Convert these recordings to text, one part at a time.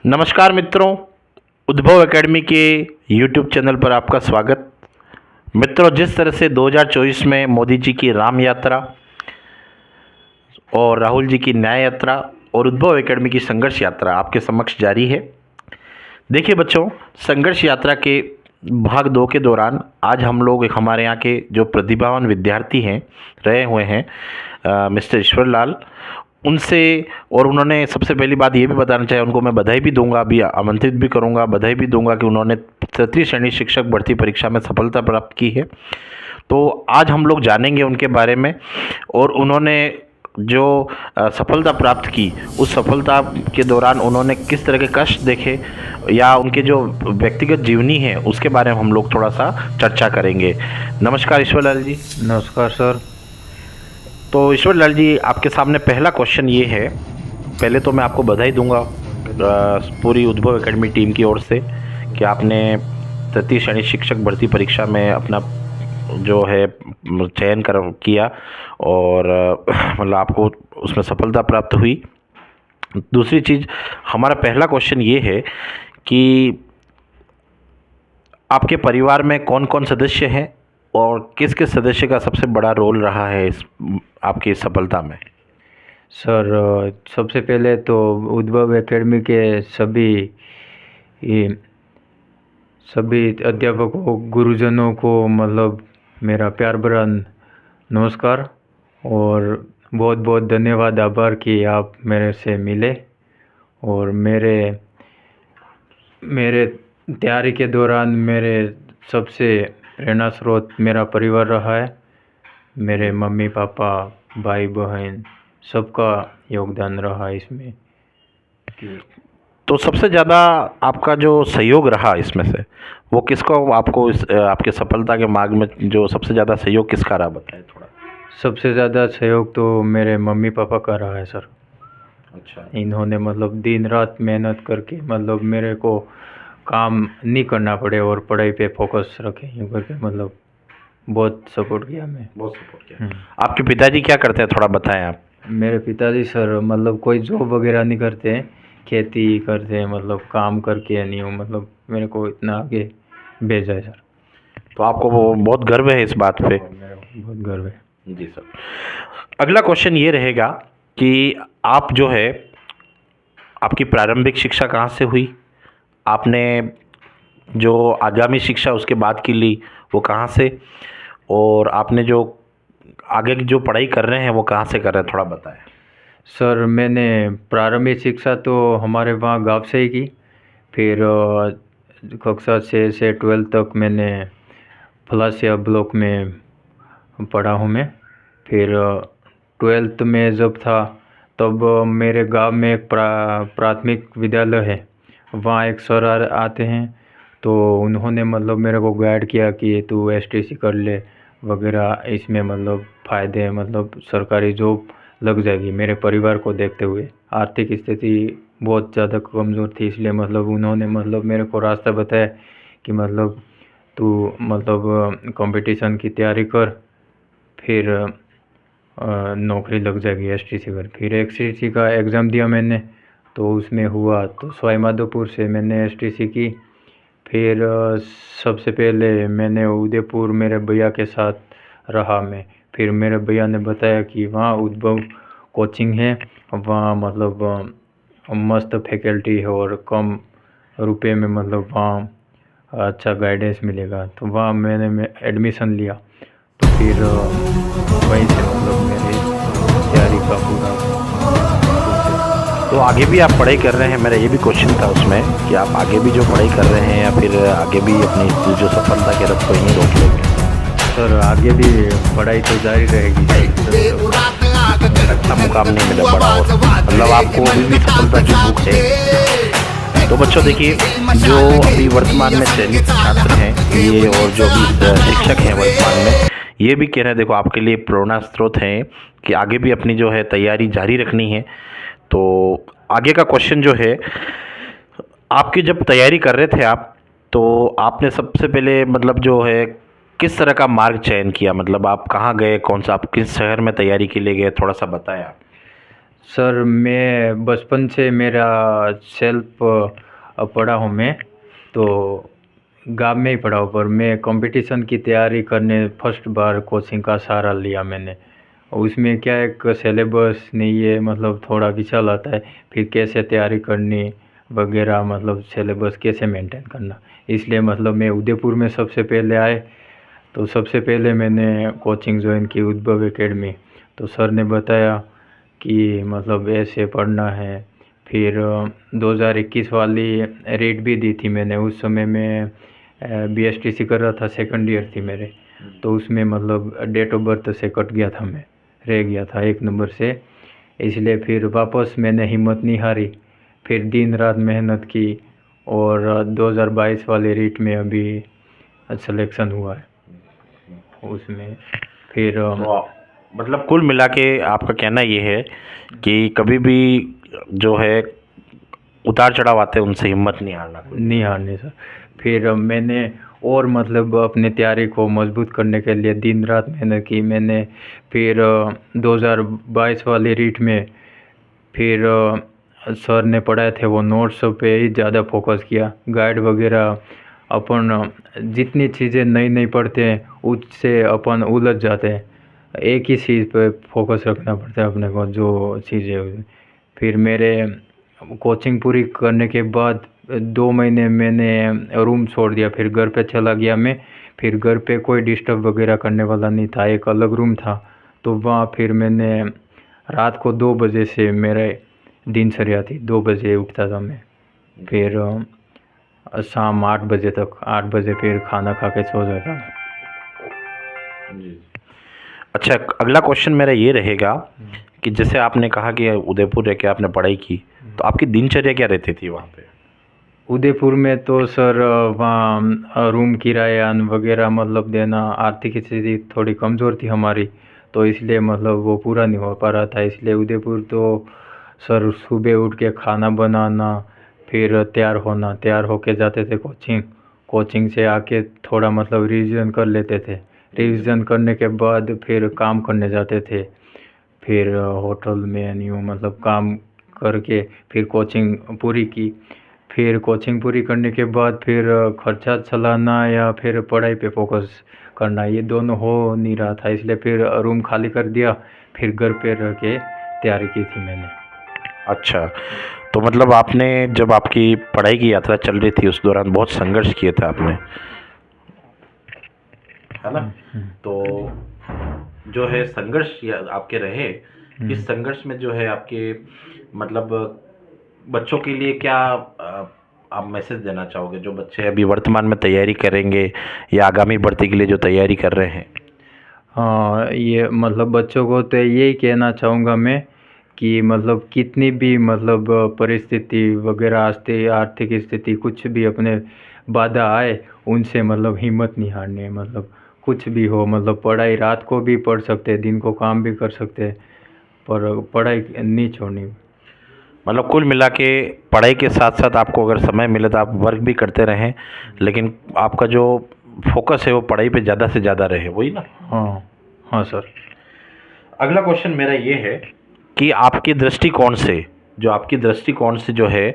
नमस्कार मित्रों, उद्भव एकेडमी के यूट्यूब चैनल पर आपका स्वागत। मित्रों, जिस तरह से 2024 में मोदी जी की राम यात्रा और राहुल जी की न्याय यात्रा और उद्भव एकेडमी की संघर्ष यात्रा आपके समक्ष जारी है। देखिए बच्चों, संघर्ष यात्रा के भाग 2 के दौरान आज हम लोग हमारे यहाँ के जो प्रतिभावान विद्यार्थी हैं रहे हुए हैं मिस्टर ईश्वर लाल, उनसे, और उन्होंने सबसे पहली बात ये भी बताना चाहिए, उनको मैं बधाई भी दूंगा, अभी आमंत्रित भी करूंगा, बधाई भी दूंगा कि उन्होंने तृतीय श्रेणी शिक्षक भर्ती परीक्षा में सफलता प्राप्त की है। तो आज हम लोग जानेंगे उनके बारे में, और उन्होंने जो सफलता प्राप्त की, उस सफलता के दौरान उन्होंने किस तरह के कष्ट देखे या उनके जो व्यक्तिगत जीवनी है उसके बारे में हम लोग थोड़ा सा चर्चा करेंगे। नमस्कार ईश्वर लाल जी। नमस्कार सर। तो ईश्वर लाल जी, आपके सामने पहला क्वेश्चन ये है। पहले तो मैं आपको बधाई दूंगा पूरी उद्भव एकेडमी टीम की ओर से कि आपने तृतीय श्रेणी शिक्षक भर्ती परीक्षा में अपना जो है चयन किया और मतलब आपको उसमें सफलता प्राप्त हुई। दूसरी चीज़, हमारा पहला क्वेश्चन ये है कि आपके परिवार में कौन कौन सदस्य हैं और किस किस सदस्य का सबसे बड़ा रोल रहा है इस आपकी इस सफलता में? सर, सबसे पहले तो उद्भव एकेडमी के सभी अध्यापकों, गुरुजनों को मतलब मेरा प्यार भरा नमस्कार और बहुत बहुत धन्यवाद, आभार कि आप मेरे से मिले। और मेरे तैयारी के दौरान मेरे सबसे प्रेरणा स्रोत मेरा परिवार रहा है। मेरे मम्मी पापा, भाई बहन, सबका योगदान रहा इसमें। तो सबसे ज़्यादा आपका जो सहयोग रहा इसमें से वो किसको, आपको इस आपके सफलता के मार्ग में जो सबसे ज़्यादा सहयोग किसका रहा, बताएं थोड़ा। सबसे ज़्यादा सहयोग तो मेरे मम्मी पापा का रहा है सर। अच्छा। इन्होंने मतलब दिन रात मेहनत करके मतलब मेरे को काम नहीं करना पड़े और पढ़ाई पे फोकस रखे, यूँ करके मतलब बहुत सपोर्ट किया। बहुत सपोर्ट किया। आपके पिताजी क्या करते हैं, थोड़ा बताएं आप। मेरे पिताजी सर मतलब कोई जॉब वगैरह नहीं करते हैं, खेती करते हैं, मतलब काम करके नहीं हो, मतलब मेरे को इतना आगे भेजा है सर। तो आपको वो बहुत गर्व है इस बात पे? मेरे को बहुत गर्व है। जी सर। अगला क्वेश्चन ये रहेगा कि आप जो है, आपकी प्रारंभिक शिक्षा कहाँ से हुई, आपने जो आगामी शिक्षा उसके बाद की ली वो कहाँ से, और आपने जो आगे की जो पढ़ाई कर रहे हैं वो कहाँ से कर रहे हैं, थोड़ा बताएं। सर, मैंने प्रारंभिक शिक्षा तो हमारे वहाँ गाँव से ही की। फिर कक्षा 6 से 12 तक मैंने फलासिया ब्लॉक में पढ़ा हूँ मैं। फिर 12th में जब था तब मेरे गांव में एक प्राथमिक विद्यालय है, वहाँ एक सर आते हैं, तो उन्होंने मतलब मेरे को गाइड किया कि तू एसटीसी कर ले वगैरह, इसमें मतलब फ़ायदे हैं, मतलब सरकारी जॉब लग जाएगी। मेरे परिवार को देखते हुए आर्थिक स्थिति बहुत ज़्यादा कमज़ोर थी, इसलिए मतलब उन्होंने मतलब मेरे को रास्ता बताया कि मतलब तू मतलब कंपटीशन की तैयारी कर, फिर नौकरी लग जाएगी एसटीसी कर। फिर एसटीसी का एग्ज़ाम दिया मैंने, तो उसमें हुआ, तो सवाई माधोपुर से मैंने एसटीसी की। फिर सबसे पहले मैंने उदयपुर मेरे भैया के साथ रहा मैं। फिर मेरे भैया ने बताया कि वहाँ उद्भव कोचिंग है, वहाँ मतलब मस्त फैकल्टी है और कम रुपए में मतलब वहाँ अच्छा गाइडेंस मिलेगा, तो वहाँ मैंने एडमिशन लिया। तो फिर वहीं से मतलब मेरी तैयारी का पूरा। तो आगे भी आप पढ़ाई कर रहे हैं, मेरा ये भी क्वेश्चन था उसमें कि आप आगे भी जो पढ़ाई कर रहे हैं या फिर आगे भी अपनी जो सफलता के रथ को यहीं रोक लेंगे? सर, आगे भी पढ़ाई तो जारी रहेगी। अच्छा मुकाम नहीं मिला बड़ा, और मतलब आपको अभी भी सफलता की भूख है। तो बच्चों देखिए, जो अभी वर्तमान में चयनित छात्र हैं ये और जो भी शिक्षक हैं वर्तमान में, ये भी कह रहे हैं, देखो आपके लिए प्रेरणा स्रोत हैं कि आगे भी अपनी जो है तैयारी जारी रखनी है। तो आगे का क्वेश्चन जो है, आपकी जब तैयारी कर रहे थे आप, तो आपने सबसे पहले मतलब जो है किस तरह का मार्ग चयन किया, मतलब आप कहाँ गए, कौन सा, आप किस शहर में तैयारी के लिए गए, थोड़ा सा बताएं आप। सर मैं बचपन से मेरा सेल्फ पढ़ा हूँ मैं, तो गाँव में ही पढ़ा हूँ, पर मैं कंपटीशन की तैयारी करने फर्स्ट बार कोचिंग का सहारा लिया मैंने। उसमें क्या एक सिलेबस नहीं है, मतलब थोड़ा विचल आता है, फिर कैसे तैयारी करनी वगैरह, मतलब सिलेबस कैसे मेंटेन करना। इसलिए मतलब मैं उदयपुर में सबसे पहले आए, तो सबसे पहले मैंने कोचिंग ज्वाइन की उद्भव एकेडमी। तो सर ने बताया कि मतलब ऐसे पढ़ना है। फिर 2021 वाली रेट भी दी थी मैंने। उस समय मैं BSTC कर रहा था, सेकंड ईयर थी मेरे। तो उसमें मतलब डेट ऑफ बर्थ से कट गया था, मैं रह गया था 1 नंबर से। इसलिए फिर वापस मैंने हिम्मत नहीं हारी, फिर दिन रात मेहनत की, और 2022 वाले रीट में अभी सिलेक्शन हुआ है उसमें। फिर तो मतलब कुल मिला के आपका कहना ये है कि कभी भी जो है उतार चढ़ाव आते हैं उनसे हिम्मत नहीं हारना कोई। नहीं हारने सर। फिर मैंने और मतलब अपने तैयारी को मजबूत करने के लिए दिन रात मेहनत की मैंने। फिर 2022 वाले रीट में फिर सर ने पढ़ाए थे वो नोट्स पे ही ज़्यादा फोकस किया। गाइड वगैरह अपन जितनी चीज़ें नई नई पढ़ते हैं उससे अपन उलझ जाते हैं। एक ही चीज़ पे फोकस रखना पड़ता है अपने को, जो चीज़ें। फिर मेरे कोचिंग पूरी करने के बाद 2 महीने मैंने रूम छोड़ दिया, फिर घर पे चला गया मैं। फिर घर पे कोई डिस्टर्ब वगैरह करने वाला नहीं था, एक अलग रूम था। तो वहाँ फिर मैंने रात को 2 बजे से मेरे दिनचर्या थी, 2 बजे उठता था मैं। फिर शाम 8 बजे तक, 8 बजे फिर खाना खा के सो जाता था। अच्छा, अगला क्वेश्चन मेरा ये रहेगा कि जैसे आपने कहा कि उदयपुर रह के आपने पढ़ाई की, तो आपकी दिनचर्या क्या रहती थी वहाँ पे? उदयपुर में तो सर वहाँ रूम किराया वगैरह मतलब देना, आर्थिक स्थिति थोड़ी कमज़ोर थी हमारी, तो इसलिए मतलब वो पूरा नहीं हो पा रहा था। इसलिए उदयपुर तो सर सुबह उठ के खाना बनाना, फिर तैयार होना, तैयार होके जाते थे कोचिंग। कोचिंग से आके थोड़ा मतलब रिवीजन कर लेते थे। रिवीजन करने के बाद फिर काम करने जाते थे। फिर होटल में न्यू मतलब काम करके फिर कोचिंग पूरी की। फिर कोचिंग पूरी करने के बाद फिर खर्चा चलाना या फिर पढ़ाई पे फोकस करना, ये दोनों हो नहीं रहा था। इसलिए फिर रूम खाली कर दिया, फिर घर पे रह के तैयारी की थी मैंने। अच्छा, तो मतलब आपने जब आपकी पढ़ाई की यात्रा चल रही थी उस दौरान बहुत संघर्ष किए थे आपने, है ना? तो जो है संघर्ष आपके रहे, इस संघर्ष में जो है आपके मतलब बच्चों के लिए क्या आप मैसेज देना चाहोगे, जो बच्चे अभी वर्तमान में तैयारी करेंगे या आगामी भर्ती के लिए जो तैयारी कर रहे हैं? हाँ, ये मतलब बच्चों को तो यही कहना चाहूँगा मैं कि मतलब कितनी भी मतलब परिस्थिति वगैरह आस्ते आर्थिक स्थिति कुछ भी अपने बाधा आए, उनसे मतलब हिम्मत नहीं हारनी है। मतलब कुछ भी हो, मतलब पढ़ाई रात को भी पढ़ सकते हैं, दिन को काम भी कर सकते हैं, पर पढ़ाई नहीं छोड़नी। मतलब कुल मिला के पढ़ाई के साथ साथ आपको अगर समय मिले तो आप वर्क भी करते रहें, लेकिन आपका जो फोकस है वो पढ़ाई पे ज़्यादा से ज़्यादा रहे, वही ना? हाँ हाँ सर। अगला क्वेश्चन मेरा ये है कि आपके दृष्टिकोण से जो है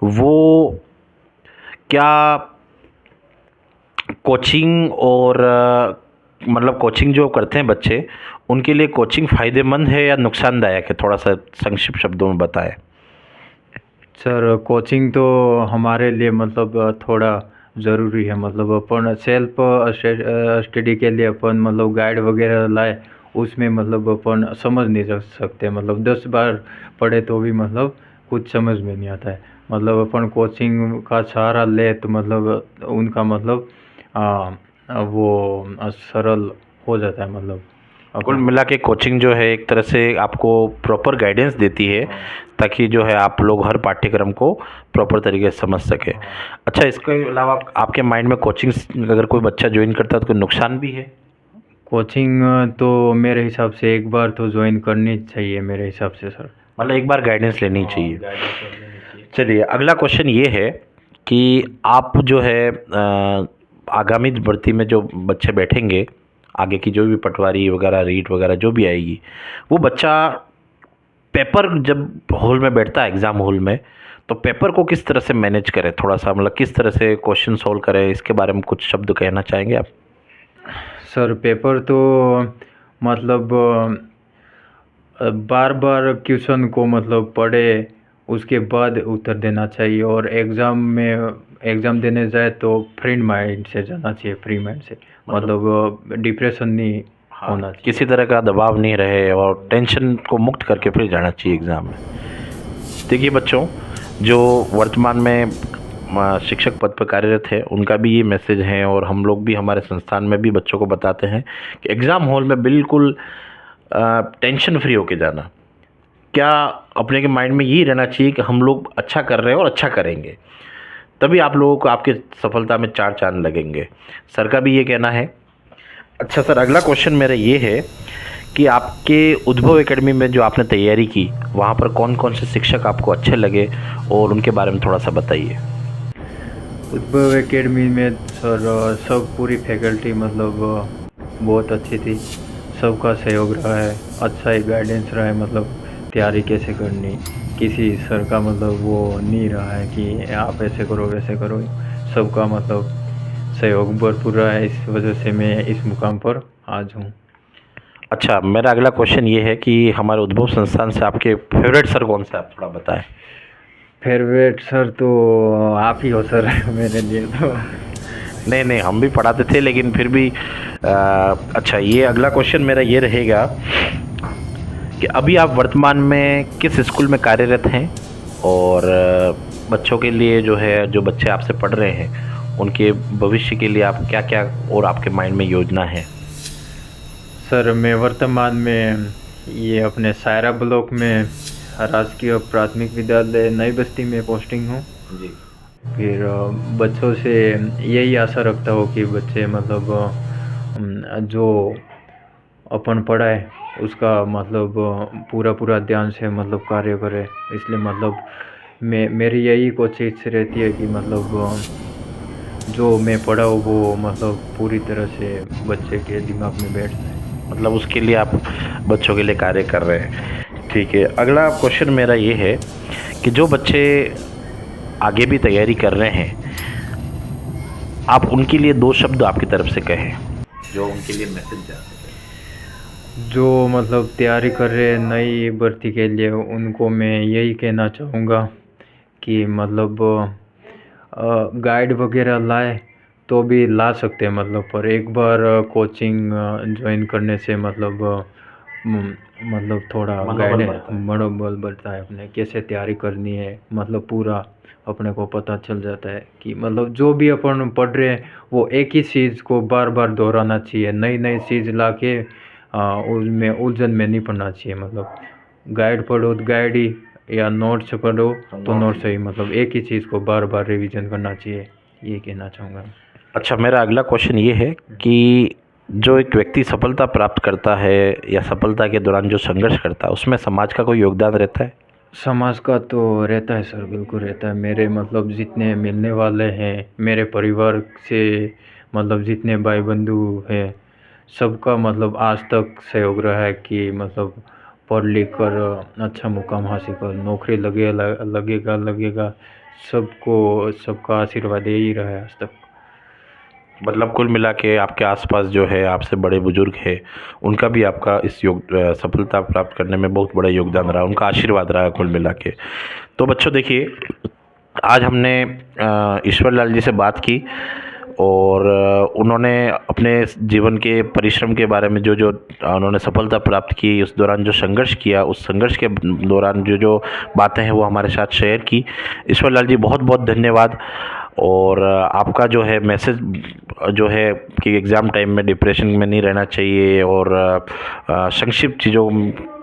वो क्या कोचिंग और मतलब कोचिंग जो करते हैं बच्चे, उनके लिए कोचिंग फ़ायदेमंद है या नुकसानदायक है? थोड़ा सा संक्षिप्त शब्दों में बताएं। सर कोचिंग तो हमारे लिए मतलब थोड़ा ज़रूरी है। मतलब अपन सेल्फ स्टडी के लिए अपन मतलब गाइड वगैरह लाए, उसमें मतलब अपन समझ नहीं सकते। मतलब 10 बार पढ़े तो भी मतलब कुछ समझ में नहीं आता है। मतलब अपन कोचिंग का सहारा ले तो मतलब उनका मतलब वो सरल हो जाता है मतलब कुल अपन। मिला के कोचिंग जो है एक तरह से आपको प्रॉपर गाइडेंस देती है, ताकि जो है आप लोग हर पाठ्यक्रम को प्रॉपर तरीके से समझ सके। अच्छा, इसके अलावा आपके माइंड में कोचिंग अगर कोई बच्चा ज्वाइन करता है तो कोई नुकसान भी है? कोचिंग तो मेरे हिसाब से एक बार तो ज्वाइन करनी चाहिए मेरे हिसाब से सर। मतलब एक बार गाइडेंस लेनी चाहिए। चलिए, अगला क्वेश्चन ये है कि आप जो है आगामी भर्ती में जो बच्चे बैठेंगे, आगे की जो भी पटवारी वगैरह रीट वगैरह जो भी आएगी, वो बच्चा पेपर जब हॉल में बैठता है एग्ज़ाम हॉल में, तो पेपर को किस तरह से मैनेज करें, थोड़ा सा मतलब किस तरह से क्वेश्चन सॉल्व करें, इसके बारे में कुछ शब्द कहना चाहेंगे आप? सर पेपर तो मतलब बार बार क्वेश्चन को मतलब पढ़े उसके बाद उत्तर देना चाहिए, और एग्ज़ाम देने जाए तो फ्री माइंड से जाना चाहिए, फ्री माइंड से, मतलब डिप्रेशन नहीं होना चाहिए। किसी तरह का दबाव नहीं रहे और टेंशन को मुक्त करके फिर जाना चाहिए एग्ज़ाम में। देखिए बच्चों, जो वर्तमान में शिक्षक पद पर कार्यरत है उनका भी ये मैसेज है, और हम लोग भी हमारे संस्थान में भी बच्चों को बताते हैं कि एग्ज़ाम हॉल में बिल्कुल टेंशन फ्री होके जाना। क्या अपने के माइंड में यही रहना चाहिए कि हम लोग अच्छा कर रहे हैं और अच्छा करेंगे, तभी आप लोगों को आपकी सफलता में चार चांद लगेंगे। सर का भी ये कहना है। अच्छा सर, अगला क्वेश्चन मेरा ये है कि आपके उद्भव एकेडमी में जो आपने तैयारी की, वहाँ पर कौन कौन से शिक्षक आपको अच्छे लगे और उनके बारे में थोड़ा सा बताइए। उद्भव एकेडमी में सर सब पूरी फैकल्टी मतलब बहुत अच्छी थी, सबका सहयोग रहा है, अच्छा ही गाइडेंस रहा है, मतलब तैयारी कैसे करनी, किसी सर का मतलब वो नहीं रहा है कि आप ऐसे करो वैसे करो, सबका मतलब सहयोग भरपूर रहा है, इस वजह से मैं इस मुकाम पर आज हूँ। अच्छा, मेरा अगला क्वेश्चन ये है कि हमारे उद्भव संस्थान से आपके फेवरेट सर कौन से, आप थोड़ा बताएं। फेवरेट सर तो आप ही हो सर मेरे लिए तो। नहीं नहीं, हम भी पढ़ाते थे लेकिन फिर भी अच्छा, ये अगला क्वेश्चन मेरा ये रहेगा कि अभी आप वर्तमान में किस स्कूल में कार्यरत हैं, और बच्चों के लिए जो है, जो बच्चे आपसे पढ़ रहे हैं उनके भविष्य के लिए आप क्या क्या और आपके माइंड में योजना है? सर मैं वर्तमान में ये अपने सायरा ब्लॉक में राजकीय प्राथमिक विद्यालय नई बस्ती में पोस्टिंग हूँ जी। फिर बच्चों से यही आशा रखता हूँ कि बच्चे मतलब जो अपन पढ़ाए उसका मतलब पूरा ध्यान से मतलब कार्य करे, इसलिए मतलब मेरी यही कोशिश रहती है कि मतलब जो मैं पढ़ा हूँ वो मतलब पूरी तरह से बच्चे के दिमाग में बैठ जाए। मतलब उसके लिए आप बच्चों के लिए कार्य कर रहे हैं। ठीक है, अगला क्वेश्चन मेरा ये है कि जो बच्चे आगे भी तैयारी कर रहे हैं, आप उनके लिए दो शब्द आपकी तरफ से कहें जो उनके लिए मैसेज जा सके। जो मतलब तैयारी कर रहे हैं नई भर्ती के लिए, उनको मैं यही कहना चाहूँगा कि मतलब गाइड वगैरह लाए तो भी ला सकते हैं, मतलब पर एक बार कोचिंग ज्वाइन करने से मतलब थोड़ा गाइड मनोबल बढ़ता है, अपने कैसे तैयारी करनी है, मतलब पूरा अपने को पता चल जाता है कि मतलब जो भी अपन पढ़ रहे हैं वो एक ही चीज़ को बार बार दोहराना चाहिए, नई नई चीज़ ला के उसमें उलझन में नहीं पढ़ना चाहिए। मतलब गाइड पढ़ो तो गाइड ही, या नोट्स पढ़ो तो नोट्स ही, मतलब एक ही चीज़ को बार बार रिवीजन करना चाहिए, ये कहना चाहूँगा। अच्छा, मेरा अगला क्वेश्चन ये है कि जो एक व्यक्ति सफलता प्राप्त करता है या सफलता के दौरान जो संघर्ष करता है, उसमें समाज का कोई योगदान रहता है? समाज का तो रहता है सर, बिल्कुल रहता है। मेरे मतलब जितने मिलने वाले हैं, मेरे परिवार से मतलब जितने भाई बंधु हैं, सबका मतलब आज तक सहयोग रहा है कि मतलब पढ़ लिख कर अच्छा मुकाम हासिल कर, नौकरी लगेगा, सबको सबका आशीर्वाद यही रहा है आज तक। मतलब कुल मिला के आपके आसपास जो है आपसे बड़े बुजुर्ग हैं, उनका भी आपका इस सफलता प्राप्त करने में बहुत बड़ा योगदान रहा, उनका आशीर्वाद रहा कुल मिला के। तो बच्चों देखिए, आज हमने ईश्वर लाल जी से बात की, और उन्होंने अपने जीवन के परिश्रम के बारे में जो जो उन्होंने सफलता प्राप्त की, उस दौरान जो संघर्ष किया, उस संघर्ष के दौरान जो जो बातें हैं वो हमारे साथ शेयर की। ईश्वर लाल जी, बहुत बहुत धन्यवाद। और आपका जो है मैसेज जो है कि एग्ज़ाम टाइम में डिप्रेशन में नहीं रहना चाहिए, और संक्षिप्त चीज़ों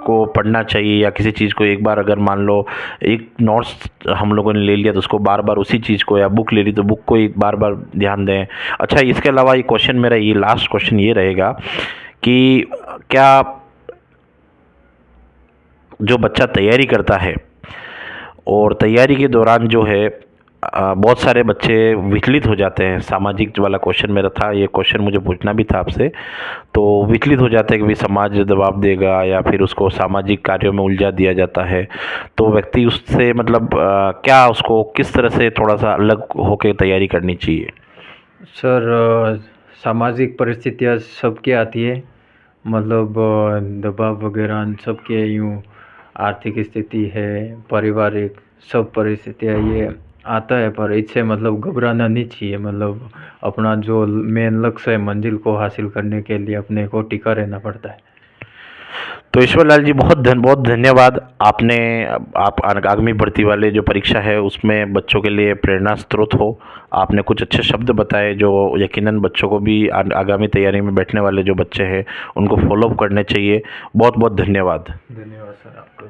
को पढ़ना चाहिए, या किसी चीज़ को एक बार अगर मान लो एक नोट्स हम लोगों ने ले लिया तो उसको बार बार उसी चीज़ को, या बुक ले ली तो बुक को एक बार बार ध्यान दें। अच्छा, इसके अलावा ये क्वेश्चन मेरा ये लास्ट क्वेश्चन ये रहेगा कि क्या जो बच्चा तैयारी करता है और तैयारी के दौरान जो है बहुत सारे बच्चे विचलित हो जाते हैं। सामाजिक वाला क्वेश्चन मेरा था, ये क्वेश्चन मुझे पूछना भी था आपसे। तो विचलित हो जाते हैं कि भाई समाज दबाव देगा या फिर उसको सामाजिक कार्यों में उलझा दिया जाता है। तो व्यक्ति उससे मतलब क्या उसको किस तरह से थोड़ा सा अलग होकर तैयारी करनी चाहिए? सर सामाजिक परिस्थितियाँ सबके आती है, मतलब दबाव वगैरह सबके, यूँ आर्थिक स्थिति है, पारिवारिक सब परिस्थितियाँ ये आता है, पर इससे मतलब घबराना नहीं चाहिए। मतलब अपना जो मेन लक्ष्य है, मंजिल को हासिल करने के लिए अपने को टिका रहना पड़ता है। तो ईश्वर लाल जी, बहुत धन्यवाद। आपने आप आगामी भर्ती वाले जो परीक्षा है उसमें बच्चों के लिए प्रेरणा स्रोत हो। आपने कुछ अच्छे शब्द बताए जो यकीनन बच्चों को भी आगामी तैयारी में बैठने वाले जो बच्चे हैं उनको फॉलो अप करने चाहिए। बहुत बहुत धन्यवाद। धन्यवाद सर आपका।